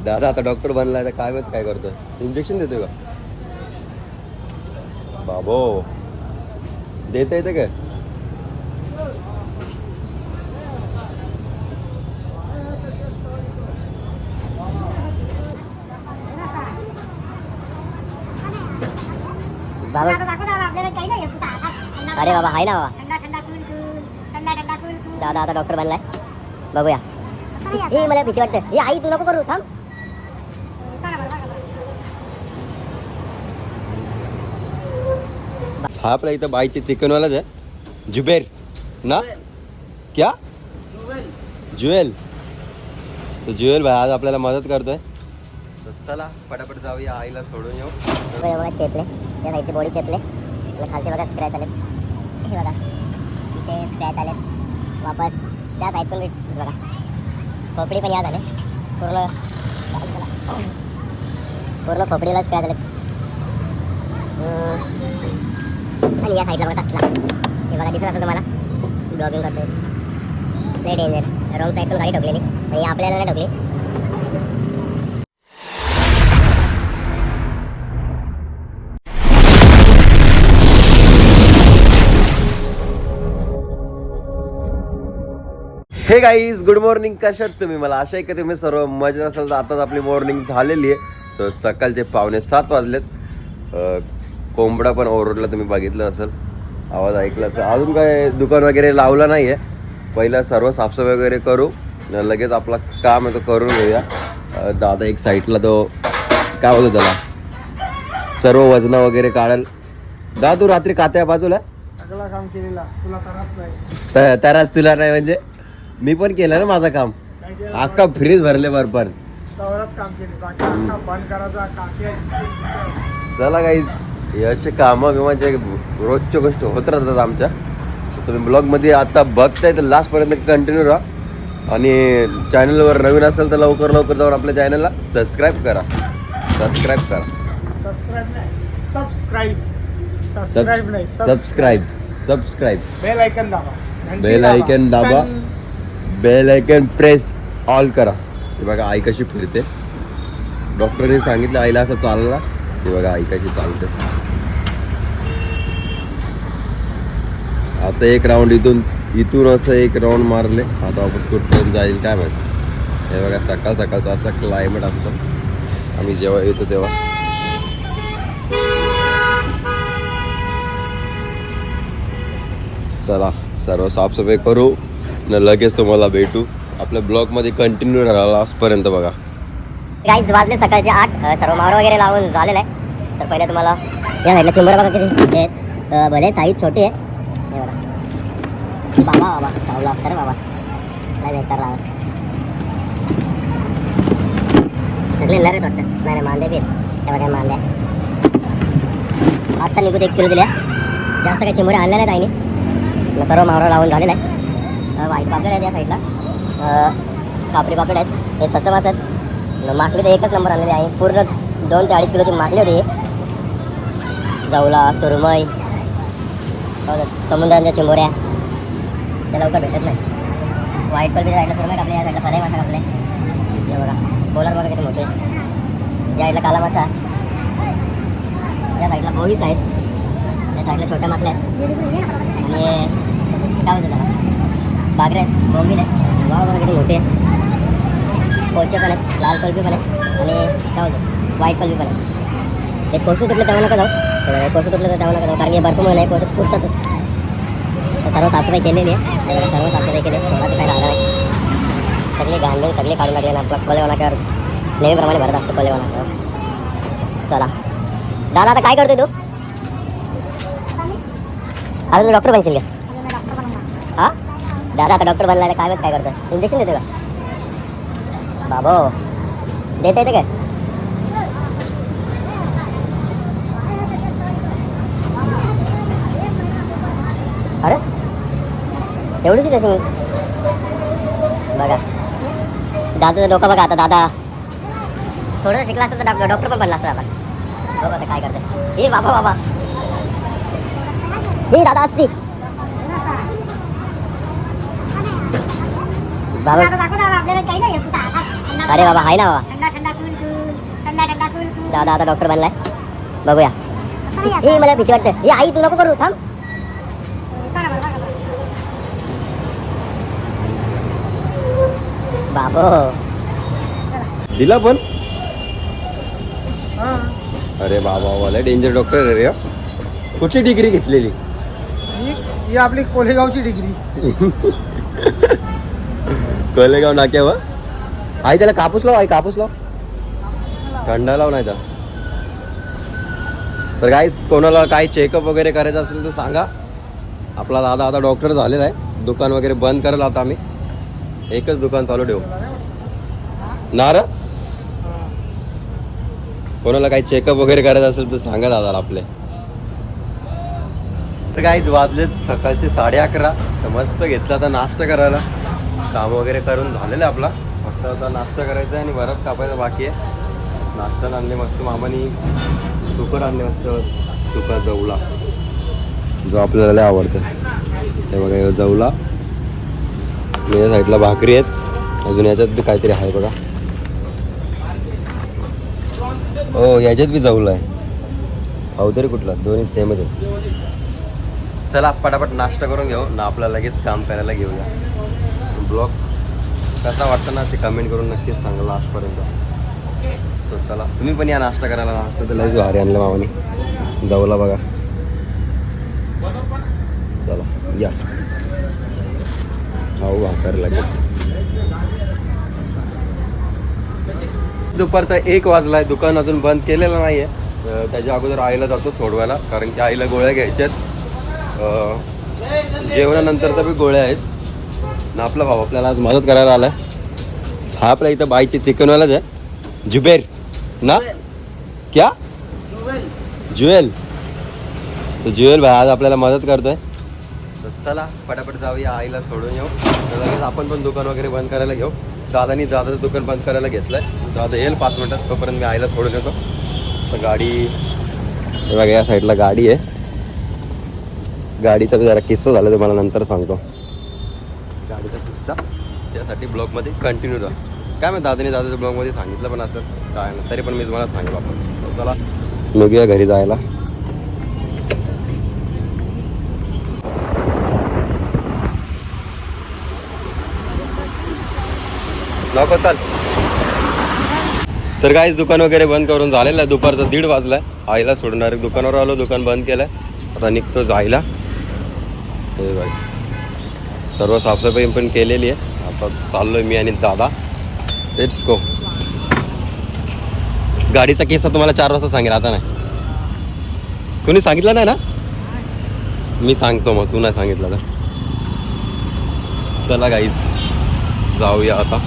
दादा आता डॉक्टर बनलाय तर काय माहित काय करतोय. इंजेक्शन देतोय का बाबो? देता येते काय? अरे बाबा आहे ना बाबा. दादा आता डॉक्टर बनलाय, बघूया. हे मला भीती वाटते. हे आई तू नको करू, थांब. हा आपला इथं बाईचे चिकनवालाच आहे, जुबेर ना? क्या जुएल? तो जुएल भाई आज आपल्याला मदत करतोय. तर चला पटापट जाऊया, आईला सोडून येऊ. बघा चेपले, त्या साईडची बॉडी चेपले, खालचे बघा स्क्रॅच आले. हे बघा इथे स्क्रॅच आले. वापस त्या साईड पण बघा खोपडी पण या झाले. पूर्ण खोपडीला स्क्रॅच आले. आणि या साईडला बघा असला, हे बघा दिसत असं तुम्हाला. ब्लॉगिंग करतोय लय डेंजर. रॉंग साईड पण गाडी ठोकलेली, आणि आपल्याला नाही ठोकली. हे गाईज गुड मॉर्निंग. कशात तुम्ही? मला आशा आहे की तुम्ही सर्व मजेत असाल. तर आताच आपली मॉर्निंग झालेली आहे. सकाळचे 6:45 वाजलेत. कोंबडा पण ओरडला, तुम्ही बघितलं असेल, आवाज ऐकला असेल. अजून काय दुकान वगैरे लावलं नाही आहे. पहिला सर्व साफसफाई वगैरे करू, लगेच आपला काम आहे तो करून घेऊया. दादा एक साईडला तो काय होतं त्याला सर्व वजनं वगैरे काढेल. दादा तू रात्री कात्या बाजूला काम केलेला, तुला त्रास नाही. त्याराच तुला नाही म्हणजे मी पण केलं ना माझं काम. अख्खा फ्रीज भरले बरोबर. काम केले, बाकी अख्खा बंद करायचा काकी. चला गाईज, असे कामं बिमाचे रोजच्या गोष्ट होत राहतात आमच्या. तुम्ही ब्लॉगमध्ये आता बघताय तर लास्टपर्यंत कंटिन्यू राहा. आणि चॅनलवर नवीन असेल तर लवकर जाऊन आपल्या चॅनलला सबस्क्राईब करा. सबस्क्राईब बेल आयकन दाबा. बेल आयकन प्रेस ऑल करा. हे बघा आई कशी फिरते. डॉक्टरने सांगितलं आईला असं चालला. हे बघा आई कशी चालते. आता एक राऊंड इथून असं एक राऊंड मारले. आता वापस कुठपर्यंत जाईल काय माहिती. हे बघा सकाळचं असं क्लायमेट असतं आम्ही जेव्हा येतो तेव्हा. चला सर्व साफसफाई करू न लगेच तुम्हाला भेटू. आपल्या ब्लॉगमध्ये कंटिन्यू राहा लास्टपर्यंत बघा. गाईज वाजले सकाळचे 8. सर्व मावर वगैरे लावून झालेलं आहे. तर पहिले तुम्हाला या साईडला चिंबर बघा किती आहेत. भले साईज छोटी आहे. हे बघा बाबा चावला असतं रे बाबा, काय बेकार राहत. सगळे लरे वाटतं. नाही मांदे बी त्या बघा मांद्या. आत्ता निघून 1 किलो दिल्या. जास्त काही चिंबोऱ्या आणल्या नाहीत आईने. सर्व मावरा लावून झालेलं आहे. वाईट पापलेट आहेत या साईडला. कापडी पापलेट आहेत. हे सस्ते मास आहेत. माकली तर एकच नंबर आणलेली आहे. पूर्ण 2 ते 2.5 किलोची माकली होती. जवला सुरमई, समुद्राच्या चिंबोऱ्या त्या लवकर भेटत नाही. व्हाईट पल्पीच्या साईडला सुरमई कापले, या साईडला फलाई मासा कापले. हे बघा पोलर बघा किती मोठे. या साईडला काला मासा, या साईडला बोईस आहेत, या साईडला छोट्या माकल्या आहेत. आणि काय म्हणतात त्याला बागरे आहेत, बोंबील आहेत. वाव बघा किती मोठे आहेत. पोचे पण आहेत, लाल पल्पी पण आहे, आणि काय म्हणतात व्हाईट पल्पी पण आहे. एक कोसू तुटलं तेव्हा नका जाऊ. कोसू तुटलं तर तेव्हा नका जाऊ, कारण की भरपूर नाही कोसू तुटतातच. सर्व साफसफाई केलेली आहे. सर्व साफसफाई केली. थोडा काही राहिला नाही. सगळी घाण सगळी काढून टाकली ना. आपला कोलेवानाकर नेहमीप्रमाणे भरत असतो कोलेवानाकर. चला दादा आता काय करतोय तू? आता तू डॉक्टर बनशील का? हा दादा आता डॉक्टर बनलाय तर काय माहित काय करतोय. इंजेक्शन देतो का बाबो? देता येते काय? अरे एवढीच त्याची बघा. दादाचं डोकं बघा. आता दादा थोडंसं शिकला असतं तर डॉक्टर पण बनला असतं आपण. बघा काय करते. हे बाबा हे दादा असती बाबा. अरे बाबा आहे ना बाबा. दादा आता डॉक्टर बनलाय, बघूया. हे मला भीती वाटते. हे आई तू नको करू, थांब. बाबो दिला पण. हा. अरे बाबा वाला डेंजर डॉक्टर रे. कुठली डिग्री घेतलेली? ही आपली कोलेगावची डिग्री. कोलेगाव नाक्यावर. आई त्याला कापूस लाव, आई कापूस लाव, थंडा लाव नाही तर काय. कोणाला काही चेकअप वगैरे करायचं असेल तर सांगा. आपला दादा आता डॉक्टर झालेला आहे. दुकान वगैरे बंद करायला आता आम्ही एकच दुकान चालू ठेवू ना रे. कोणाला काही चेकअप वगैरे करायचं असेल तर सांगा दादाला आपले. तर काहीच वाजलेत सकाळचे 11:30. तर मस्त घेतला आता नाश्ता करायला. काम वगैरे करून झालेलं आहे आपला. फक्त आता नाश्ता करायचा आहे आणि बरंच कापायचा बाकी आहे. नाश्ता आणले मस्त मामानी. सुकर आणले मस्त. सुका जवला जो आपल्याला लय आवडतं. हे बघा हे जवला. या साईडला भाकरी आहेत. अजून याच्यात बी काहीतरी आहे बघा. हो याच्यात बी जवला आहे. खाऊ तरी कुठला, दोन्ही सेमच आहे. चला पटापट नाश्ता करून घेऊ ना, आपला लगेच काम करायला घेऊया. ब्लॉग कसा वाटतं ना ते कमेंट करून नक्कीच सांगा लास्टपर्यंत. सो चला तुम्ही पण या नाश्ता करायला. नाश्ता तर लगेच भारी आणलं मामाने. जवला बघा. चला या खाऊ भाकर लगेच. दुपारचा 1 वाजला आहे. दुकान अजून बंद केलेलं नाही आहे. त्याच्या अगोदर आईला जातो सोडवायला, कारण की आईला गोळ्या घ्यायच्या आहेत. जेवणानंतरच्या बी गोळ्या आहेत ना. आपला भाऊ आपल्याला आज मदत करायला आला आहे. हा आपल्या इथं बाईची चिकनवालाच आहे. जुबेर ना क्या ज्वेल. तर ज्वेल भाई आज आपल्याला मदत करतोय. तर चला पटापट जाऊया, आईला सोडून येऊ. तर लगेच आपण पण दुकान वगैरे बंद करायला घेऊ. दादाचं दुकान बंद करायला घेतलंय. दादा येईल 5 मिनिटात, तोपर्यंत मी आईला सोडून येतो. तर गाडी बघा या साईडला गाडी आहे. गाडीचा जरा किस्सा झाला तर मला नंतर सांगतो. गाडीचा किस्सा त्यासाठी ब्लॉगमध्ये कंटिन्यू राहा. काय मग दादाच्या ब्लॉगमध्ये सांगितलं पण असं काय ना, तरी पण मी तुम्हाला सांगेल वापस. चला निघूया घरी जायला. नको चाल. तर काहीच दुकान वगैरे बंद करून झालेलं आहे. दुपारचा 1:30 वाजलाय. आईला सोडून डायरेक्ट दुकानावर आलो. दुकान बंद केलंय. आता निघतो जायला. हे बाई सर्व साफसफाई पण केलेली आहे. आता चाललोय मी आणि दादा. Let's go. गाडीचा किस्सा तुम्हाला 4 वाजता सांगेल, आता नाही. तुम्ही सांगितलं नाही ना, मी सांगतो मग. तू नाही सांगितलं तर. चला गाईस जाऊया आता.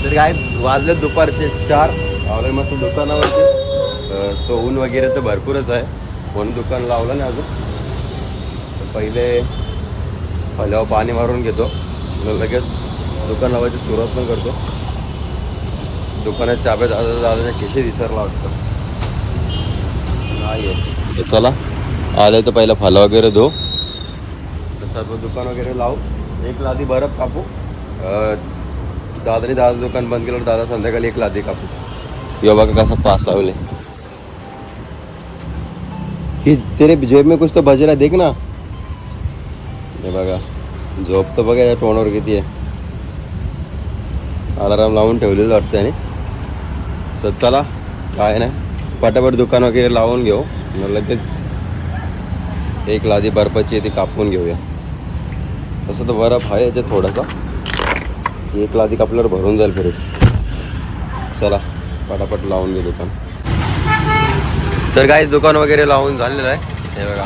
तर काय वाजले दुपारचे 4. लावलं मस्त दुकानावरती. सो ऊन वगैरे तर भरपूरच आहे. कोण दुकान लावलं नाही अजून. तर पहिले फल्यावर पाणी मारून घेतो, लगेच दुकान लावायची सुरुवात पण करतो. दुकानात चाब्या दादाच्या खिशे विसरला वाटतं. नाही आहे. चला आले तर पहिला फलं वगैरे धो. सर्व दुकान वगैरे लावू. एक लादी बर्फ कापू. दादाचं दुकान बंद केलं. दादा संध्याकाळी 1 लादी कापू. यो बघा कसा पास लावले. ही तेरे जेब में कुछ तो बजेला देख ना. हे बघा झोप तर बघा या टोनवर किती आहे. अलाराम लावून ठेवलेलं वाटतं. आणि सो चला काय नाही पटापट दुकान वगैरे लावून घेऊ. लगेच 1 लादी बर्फाची आहे ती कापून घेऊया. तसं तर बर्फ आहे याच्यात थोडासा. 1 लादी कापल्यावर भरून जाईल फिरेच. चला पटापट लावून घे दुकान. तर काहीच दुकान वगैरे लावून झालेलं आहे. हे बघा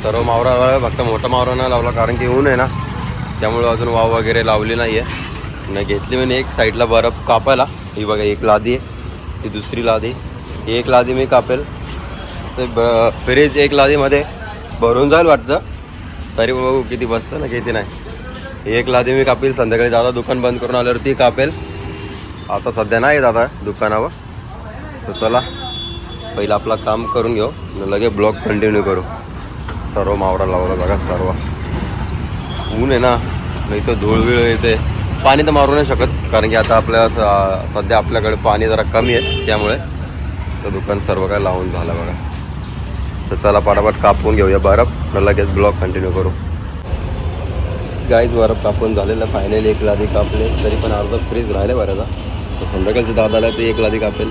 सर्व मावरा लावला. फक्त मोठा मावरा नाही लावला, कारण की ऊन आहे ना, त्यामुळे अजून वाव वगैरे लावली नाही आहे. नाही घेतली मी एक साईडला बर्फ कापायला. ही बघा 1 लादी आहे. ती दुसरी लादी. ही 1 लादी मी कापेल. असं फ्रीज 1 लादीमध्ये भरून जाईल वाटतं. तरी बघू किती बसतं ना किती नाही. 1 लादी मी कापेल. संध्याकाळी दादा दुकान बंद करून आल्यावर ती कापेल. आता सध्या नाही दादा दुकानावर. सो चला पहिलं आपलं काम करून घेऊ लगे ब्लॉग कंटिन्यू करू. सर्व मावरा लावला बघा सर्व. ऊन आहे ना नाही तर धूळविळ येते. पाणी तर मारू नाही शकत कारण की आता आपल्या सध्या आपल्याकडे पाणी जरा कमी आहे त्यामुळे तर दुकान सर्व काय लावून झालं बघा. तर चला पटापट कापून घेऊया बर्फ लगेच ब्लॉग कंटिन्यू करू. गाईज बर्फ कापून झालेलं फायनली 1 लादी कापले तरी पण अर्धा फ्रीज राहिले बऱ्याचा. तर संध्याकाळचं दादाला ते 1 लादी कापेल.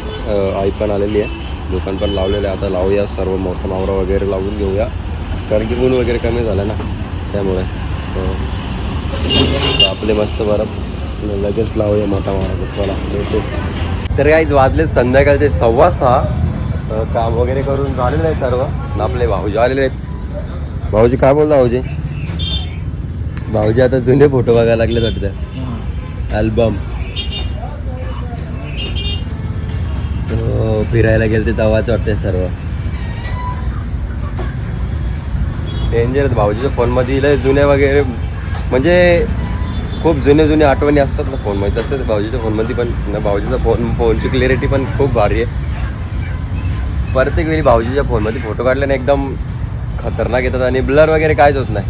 आई पण आलेली आहे दुकान पण लावलेलं आहे. आता लावूया सर्व मोठा मावरा वगैरे लावून घेऊया कारण की ऊन वगैरे कमी झालं ना त्यामुळे. आपले मस्त बर्फ लगेच लावूया मोठा मावरा. चला भेटू. तर गाईज वाजलेत संध्याकाळचे 6:15. काम वगैरे करून झालेलं आहे सर्व. आपले भाऊजी आलेले आहेत. भाऊजी काय बोलता भाऊजी? भाऊजी आता जुने फोटो बघायला लागले वाटतं अल्बम. फिरायला गेले ते तवाच वाटते सर्व. डेंजर भाऊजीच्या फोनमध्ये लय जुने वगैरे म्हणजे खूप जुने आठवणी असतात ना फोनमध्ये. तसंच भाऊजीच्या फोनमध्ये पण भाऊजीचा फोनची क्लिअरिटी पण खूप भारी आहे. प्रत्येक वेळी भाऊजीच्या फोनमध्ये फोटो काढल्याने एकदम खतरनाक येतात आणि ब्लर वगैरे काहीच होत नाही.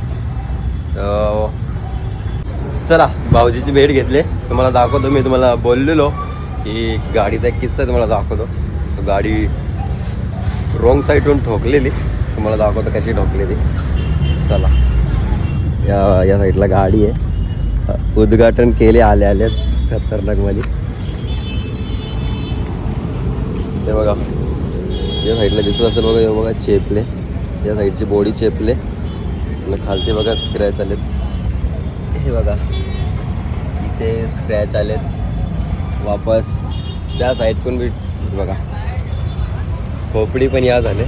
चला भाऊजीची भेट घेतली तुम्हाला दाखवतो. मी तुम्हाला बोललेलो की गाडीचा एक किस्सा तुम्हाला दाखवतो. गाडी रॉंग साईडून ठोकलेली तुम्हाला दाखवतो कशी ठोकलेली. चला या साईडला गाडी आहे. उद्घाटन केले आल्याच खतरनाकमध्ये. ते बघा या साईडला दिसत असेल बघा. हे बघा चेपले या साईडची बॉडी चेपले आणि खालते बघा स्क्रॅच आलेत. हे बघा इथे स्क्रॅच आलेत. वापस त्या साईडकडून बी बघा खोपडी पण या झाले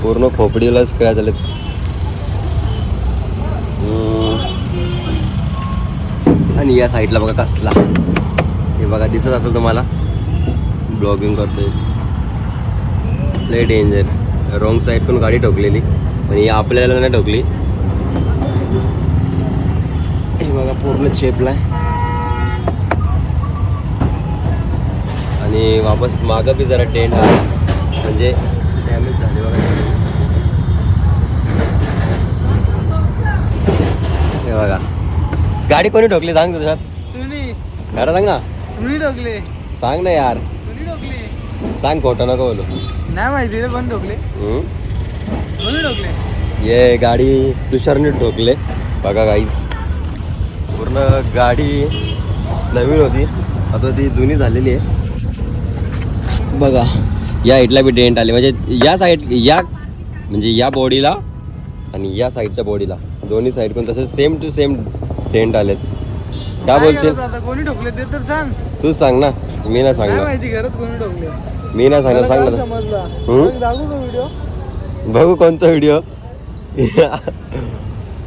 पूर्ण खोपडीला स्क्रॅच आलेत. आणि या साईडला बघा कसला हे बघा दिसत असेल तुम्हाला. ब्लॉगिंग करतोय लय डेंजर. रॉंग साईड पण गाडी ठोकलेली पण ही आपल्याला नाही ठोकली. हे बघा पूर्ण चेपलाय आणि वापस मागं बी जरा टेंट आहे म्हणजे डॅमेज झाले बघा. हे बघा गाडी कोणी ठोकली सांग तुझ्यात? खरं सांग ना. ठोकले सांग ना यार. सांग खोटं नको बोलू. नाही माहिती रे पण ठोकले. ये गाडी तुषारने ठोकले बघा गाईज. पूर्ण गाडी नवीन होती आता ती जुनी झालेली आहे बघा. या साईडला बी डेंट आले म्हणजे या साईड म्हणजे या बॉडीला आणि या साईडच्या बॉडीला दोन्ही साईडकडून तसे सेम टू सेम डेंट आलेत. काय बोलशील? कोणी ठोकले ते तर सांग. तू सांग ना. मी नाही सांगणार. माहिती घरात कोणी ठोकले मी नाही सांगणार. सांग ना. समजला. दाखवू का व्हिडिओ? बघू कोणचा व्हिडिओ.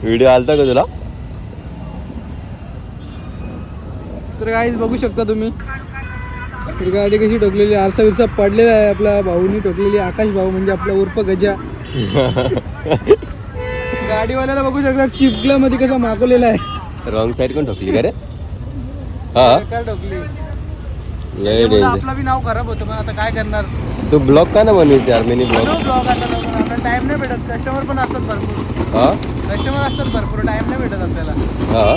व्हिडिओ आलता का तुला? तर गाईज बघू शकता तुम्ही तर गाडी कशी ठोकलेली. आरसा विरसा पडलेला आहे. आपल्या भाऊनी ठोकलेली. आकाश भाऊ म्हणजे आपला उर्फ गजा. गाडीवाल्याला बघू शकता चिपकला मध्ये कसा मागवलेला आहे. रॉंग साईड कोण ठोकली का रे? हा काय ठोकली. लय डेंजर. आपला बी नाव खराब होतं पण आता काय करणार. तू ब्लॉग का ना बनवीस यार. Mini blog. ब्लॉग आता टाइम नाही भेटत. कस्टमर पण असतात भरपूर. हा कस्टमर असतात भरपूर. टाइम नाही भेटत आपल्याला. हा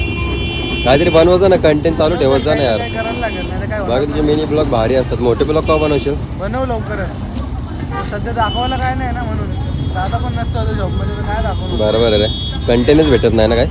काहीतरी बनवायचं ना. कंटेंट चालू ठेवायचं ना यार. काय करायला लागेल नाही काय बाकी तुझे मिनी ब्लॉग भारी असतात. मोठे ब्लॉग का बनवशील? बनव लवकर. सध्या दाखवायला काय नाही ना म्हणून. दादा पण नसतो आता जॉबमध्ये तर काय दाखवू. बरोबर आहे रे. कंटेंटच भेटत नाही ना काय.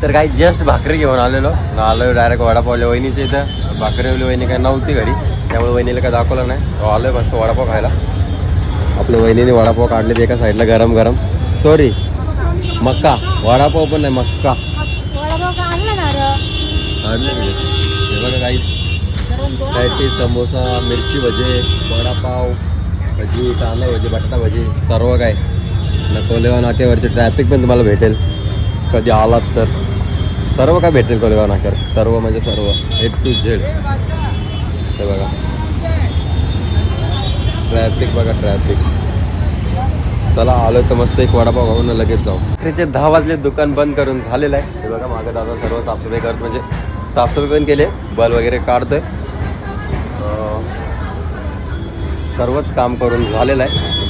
तर काही जस्ट भाकरी घेऊन आलो डायरेक्ट वडापावल्या वहिनीच्या इथं. भाकरीवली वहिनी काय नव्हती घरी त्यामुळे वहिनीला काय दाखवलं नाही. सो आलोय मस्त वडापाव खायला. आपल्या वहिनीने वडापाव काढले एका साईडला गरम गरम. सॉरी मक्का. वडापाव पण नाही मक्का काढले. हे बघा काही काय ते समोसा मिरची भजे वडापाव भजी, कांदा भजी, बटाटा भजी, सर्व काय. कोलेगाव नाक्यावरचे ट्रॅफिक पण तुम्हाला भेटेल कधी आलात तर. सर्व काय भेटेल कोलेगाव नाक्यावर, सर्व म्हणजे सर्व A to Z. ते बघा ट्रॅफिक, बघा ट्रॅफिक. चला आलो तर मस्त एक वडापाव खाऊन लगेच जाऊ. रात्रीचे 10 वाजले, दुकान बंद करून झालेलं आहे. हे बघा मागं दादा सर्व साफसफाई करत, म्हणजे साफसफाई पण केली, बल वगैरे काढतोय. सर्वच काम करून झालेलं आहे.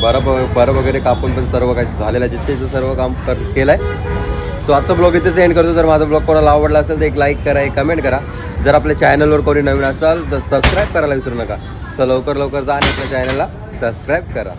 बरं वगैरे कापून पण सर्व काही झालेलं आहे. जिथे सर्व काम केलं आहे. सो आजचा ब्लॉग इथेच एंड करतो. जर माझा ब्लॉग कोणाला आवडला असेल तर एक लाईक करा, एक कमेंट करा. जर आपल्या चॅनलवर कोणी नवीन असाल तर सबस्क्राईब करायला विसरू नका. सो लवकर जा आणि आपल्या चॅनलला सबस्क्राईब करा.